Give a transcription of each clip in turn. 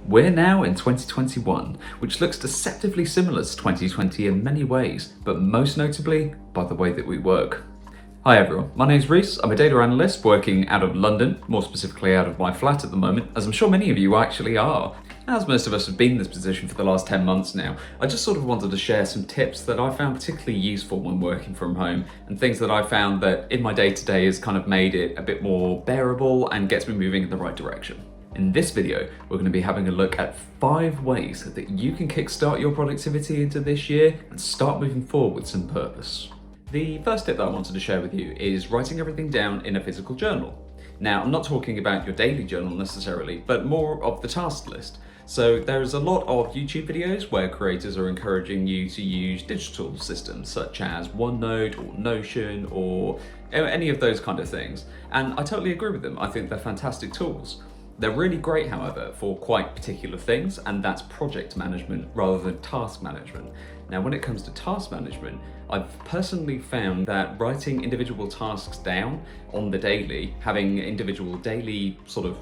We're now in 2021, which looks deceptively similar to 2020 in many ways, but most notably by the way that we work. Hi everyone, my name's Reese. I'm a data analyst working out of London, more specifically out of my flat at the moment, as I'm sure many of you actually are. As most of us have been in this position for the last 10 months now, I just sort of wanted to share some tips that I found particularly useful when working from home, and things that I found that in my day-to-day has kind of made it a bit more bearable and gets me moving in the right direction. In this video, we're going to be having a look at 5 ways that you can kickstart your productivity into this year and start moving forward with some purpose. The first tip that I wanted to share with you is writing everything down in a physical journal. Now, I'm not talking about your daily journal necessarily, but more of the task list. So there's a lot of YouTube videos where creators are encouraging you to use digital systems such as OneNote or Notion or any of those kind of things. And I totally agree with them. I think they're fantastic tools. They're really great, however, for quite particular things, and that's project management rather than task management. Now, when it comes to task management, I've personally found that writing individual tasks down on the daily, having individual daily sort of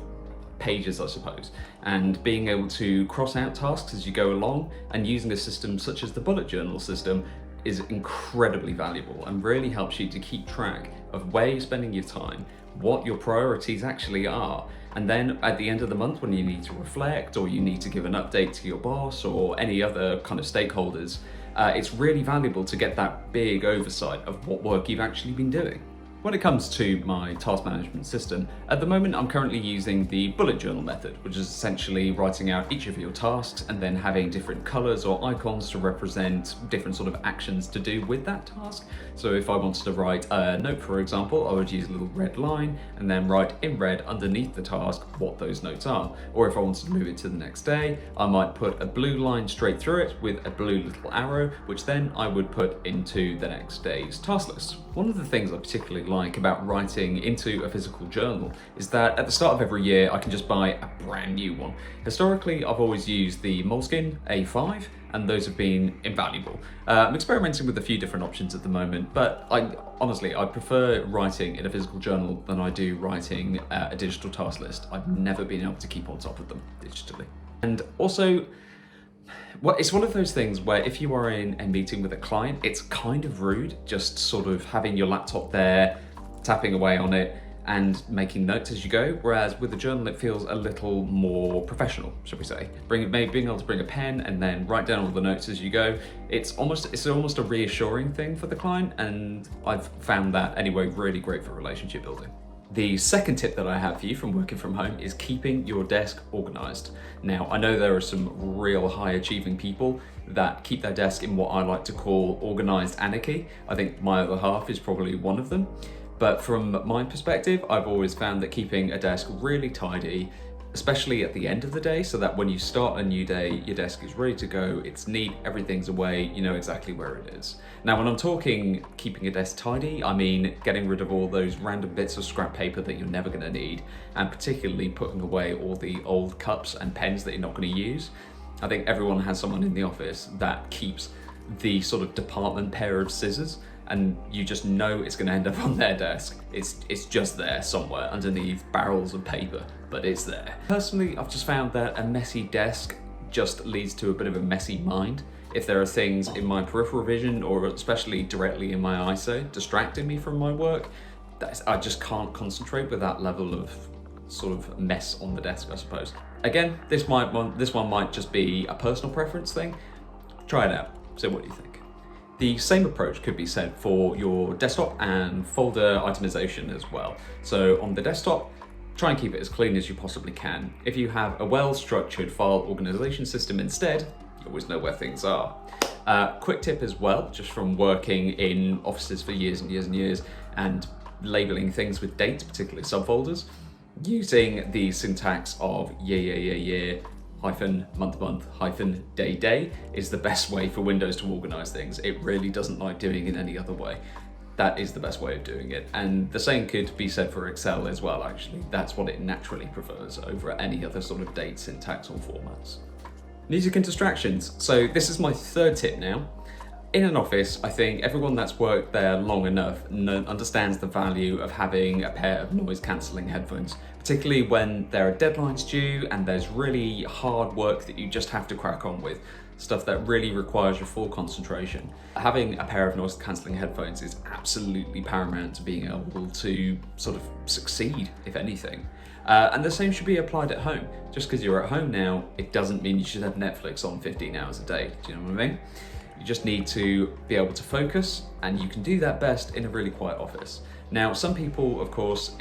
pages, I suppose, and being able to cross out tasks as you go along and using a system such as the bullet journal system is incredibly valuable and really helps you to keep track of where you're spending your time, what your priorities actually are. And then at the end of the month, when you need to reflect or you need to give an update to your boss or any other kind of stakeholders, it's really valuable to get that big oversight of what work you've actually been doing. When it comes to my task management system, at the moment I'm currently using the bullet journal method, which is essentially writing out each of your tasks and then having different colors or icons to represent different sort of actions to do with that task. So if I wanted to write a note, for example, I would use a little red line and then write in red underneath the task what those notes are. Or if I wanted to move it to the next day, I might put a blue line straight through it with a blue little arrow, which then I would put into the next day's task list. One of the things I particularly like about writing into a physical journal is that at the start of every year I can just buy a brand new one. Historically, I've always used the Moleskine A5 and those have been invaluable. I'm experimenting with a few different options at the moment, but I prefer writing in a physical journal than I do writing a digital task list. I've never been able to keep on top of them digitally. And also, well, it's one of those things where if you are in a meeting with a client, it's kind of rude just sort of having your laptop there, tapping away on it and making notes as you go, whereas with a journal it feels a little more professional, shall we say. Being able to bring a pen and then write down all the notes as you go, it's almost a reassuring thing for the client, and I've found that anyway really great for relationship building. The second tip that I have for you from working from home is keeping your desk organized. Now, I know there are some real high achieving people that keep their desk in what I like to call organized anarchy. I think my other half is probably one of them. But from my perspective, I've always found that keeping a desk really tidy, especially at the end of the day, so that when you start a new day, your desk is ready to go, it's neat, everything's away, you know exactly where it is. Now, when I'm talking keeping a desk tidy, I mean getting rid of all those random bits of scrap paper that you're never gonna need, and particularly putting away all the old cups and pens that you're not gonna use. I think everyone has someone in the office that keeps the sort of department pair of scissors, and you just know it's going to end up on their desk. It's just there somewhere underneath barrels of paper, but it's there. Personally, I've just found that a messy desk just leads to a bit of a messy mind. If there are things in my peripheral vision, or especially directly in my eyesight, distracting me from my work, I just can't concentrate with that level of sort of mess on the desk, I suppose. Again, this one might just be a personal preference thing. Try it out, so what do you think? The same approach could be said for your desktop and folder itemization as well. So on the desktop, try and keep it as clean as you possibly can. If you have a well-structured file organization system instead, you always know where things are. Quick tip as well, just from working in offices for years and years and years and labeling things with dates, particularly subfolders, using the syntax of year, hyphen month, hyphen day is the best way for Windows to organize things. It really doesn't like doing it any other way. That is the best way of doing it. And the same could be said for Excel as well, actually. That's what it naturally prefers over any other sort of date syntax or formats. Music and distractions. So this is my third tip now. In an office, I think everyone that's worked there long enough understands the value of having a pair of noise-cancelling headphones, particularly when there are deadlines due and there's really hard work that you just have to crack on with, stuff that really requires your full concentration. Having a pair of noise-cancelling headphones is absolutely paramount to being able to sort of succeed, if anything. And the same should be applied at home. Just because you're at home now, it doesn't mean you should have Netflix on 15 hours a day. Do you know what I mean? You just need to be able to focus, and you can do that best in a really quiet office. Now, some people, of course,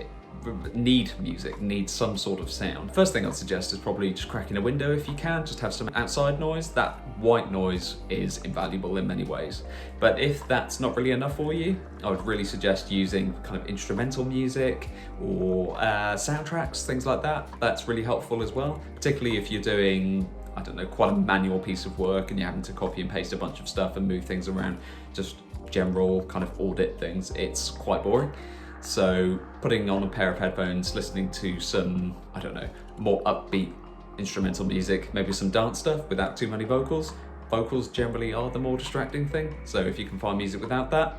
need music, need some sort of sound. First thing I'd suggest is probably just cracking a window if you can, just have some outside noise. That white noise is invaluable in many ways. But if that's not really enough for you, I would really suggest using kind of instrumental music or soundtracks, things like that. That's really helpful as well, particularly if you're doing, I don't know, quite a manual piece of work and you're having to copy and paste a bunch of stuff and move things around, just general kind of audit things, it's quite boring. So putting on a pair of headphones, listening to some, I don't know, more upbeat instrumental music, maybe some dance stuff without too many vocals. Vocals generally are the more distracting thing, so if you can find music without that,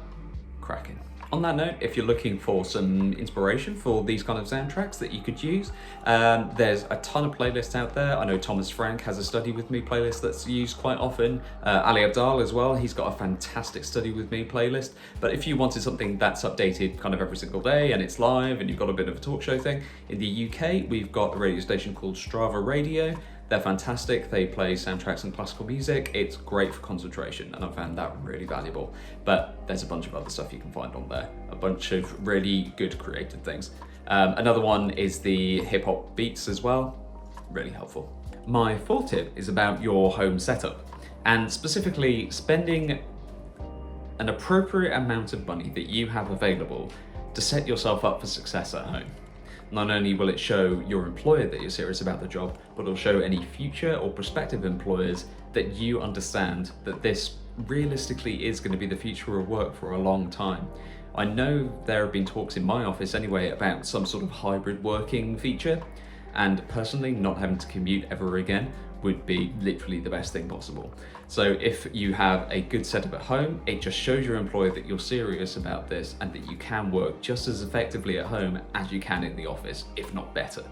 cracking. On that note, if you're looking for some inspiration for these kind of soundtracks that you could use, there's a ton of playlists out there. I know Thomas Frank has a Study With Me playlist that's used quite often. Ali Abdaal as well, he's got a fantastic Study With Me playlist. But if you wanted something that's updated kind of every single day and it's live and you've got a bit of a talk show thing, in the UK, we've got a radio station called Strava Radio. They're fantastic. They play soundtracks and classical music. It's great for concentration, and I found that really valuable. But there's a bunch of other stuff you can find on there, a bunch of really good creative things. Another one is the hip hop beats as well, really helpful. My fourth tip is about your home setup, and specifically spending an appropriate amount of money that you have available to set yourself up for success at home. Not only will it show your employer that you're serious about the job, but it'll show any future or prospective employers that you understand that this realistically is going to be the future of work for a long time. I know there have been talks in my office anyway about some sort of hybrid working feature, and personally not having to commute ever again would be literally the best thing possible. So if you have a good setup at home, it just shows your employer that you're serious about this and that you can work just as effectively at home as you can in the office, if not better.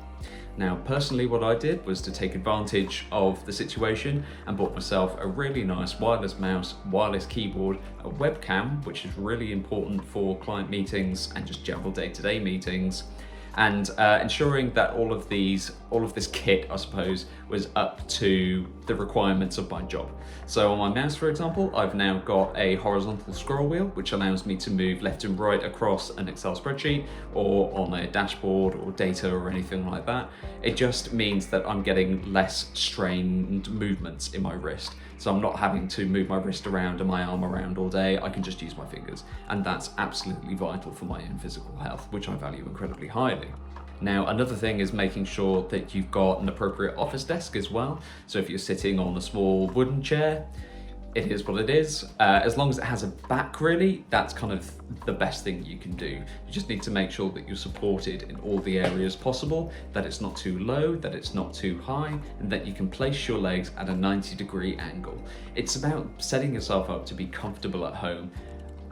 Now, personally, what I did was to take advantage of the situation and bought myself a really nice wireless mouse, wireless keyboard, a webcam, which is really important for client meetings and just general day-to-day meetings, and ensuring that all of this kit, I suppose, was up to the requirements of my job. So on my mouse, for example, I've now got a horizontal scroll wheel, which allows me to move left and right across an Excel spreadsheet or on a dashboard or data or anything like that. It just means that I'm getting less strained movements in my wrist. So I'm not having to move my wrist around and my arm around all day. I can just use my fingers. And that's absolutely vital for my own physical health, which I value incredibly highly. Now, another thing is making sure that you've got an appropriate office desk as well. So if you're sitting on a small wooden chair, it is what it is. As long as it has a back, really, that's kind of the best thing you can do. You just need to make sure that you're supported in all the areas possible, that it's not too low, that it's not too high, and that you can place your legs at a 90-degree angle. It's about setting yourself up to be comfortable at home,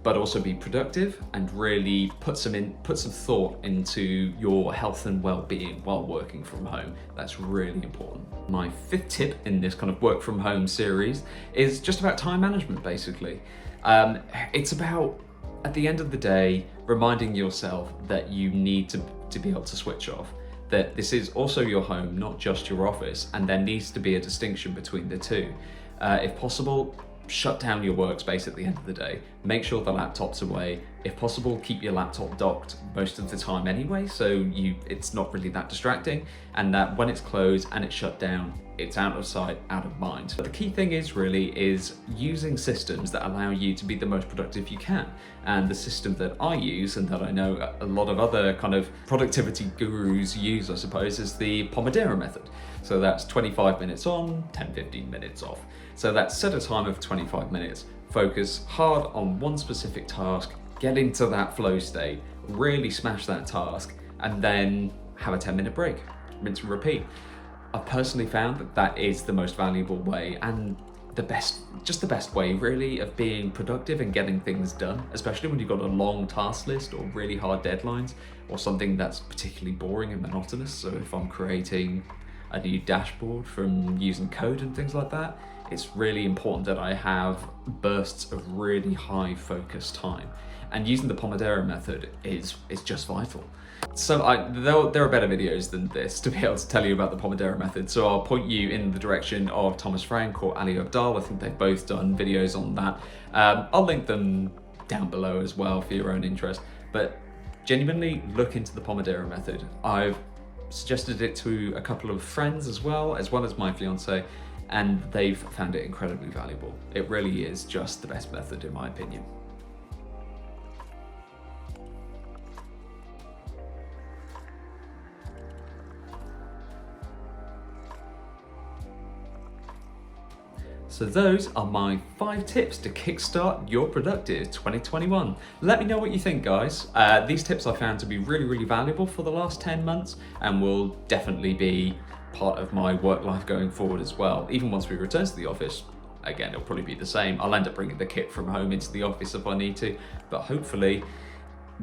but also be productive and really put some thought into your health and well-being while working from home. That's really important. My fifth tip in this kind of work from home series is just about time management, basically. It's about, at the end of the day, reminding yourself that you need to be able to switch off, that this is also your home, not just your office, and there needs to be a distinction between the two. If possible, shut down your workspace at the end of the day. Make sure the laptop's away. If possible, keep your laptop docked most of the time anyway, so it's not really that distracting, and that when it's closed and it's shut down, it's out of sight, out of mind. But the key thing is using systems that allow you to be the most productive you can. And the system that I use, and that I know a lot of other kind of productivity gurus use, I suppose, is the Pomodoro Method. So that's 25 minutes on, 10-15 minutes off. So that's set a timer for 25 minutes, focus hard on one specific task, get into that flow state, really smash that task, and then have a 10-minute break, rinse and repeat. I've personally found that is the most valuable way, and just the best way really of being productive and getting things done, especially when you've got a long task list or really hard deadlines or something that's particularly boring and monotonous. So if I'm creating a new dashboard from using code and things like that, it's really important that I have bursts of really high focus time. And using the Pomodoro method is just vital. So there are better videos than this to be able to tell you about the Pomodoro method. So I'll point you in the direction of Thomas Frank or Ali Abdaal. I think they've both done videos on that. I'll link them down below as well for your own interest. But genuinely look into the Pomodoro method. I've suggested it to a couple of friends as well as my fiance, and they've found it incredibly valuable. It really is just the best method in my opinion. So those are my 5 tips to kickstart your productive 2021. Let me know what you think, guys. These tips I found to be really valuable for the last 10 months and will definitely be part of my work life going forward as well. Even once we return to the office, again, it'll probably be the same. I'll end up bringing the kit from home into the office if I need to, but hopefully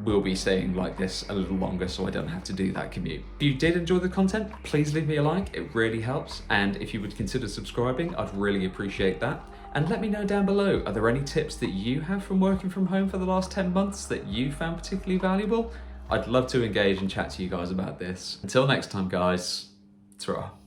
we'll be staying like this a little longer so I don't have to do that commute. If you did enjoy the content, please leave me a like, it really helps. And if you would consider subscribing, I'd really appreciate that. And let me know down below, are there any tips that you have from working from home for the last 10 months that you found particularly valuable? I'd love to engage and chat to you guys about this. Until next time, guys, ta-ra.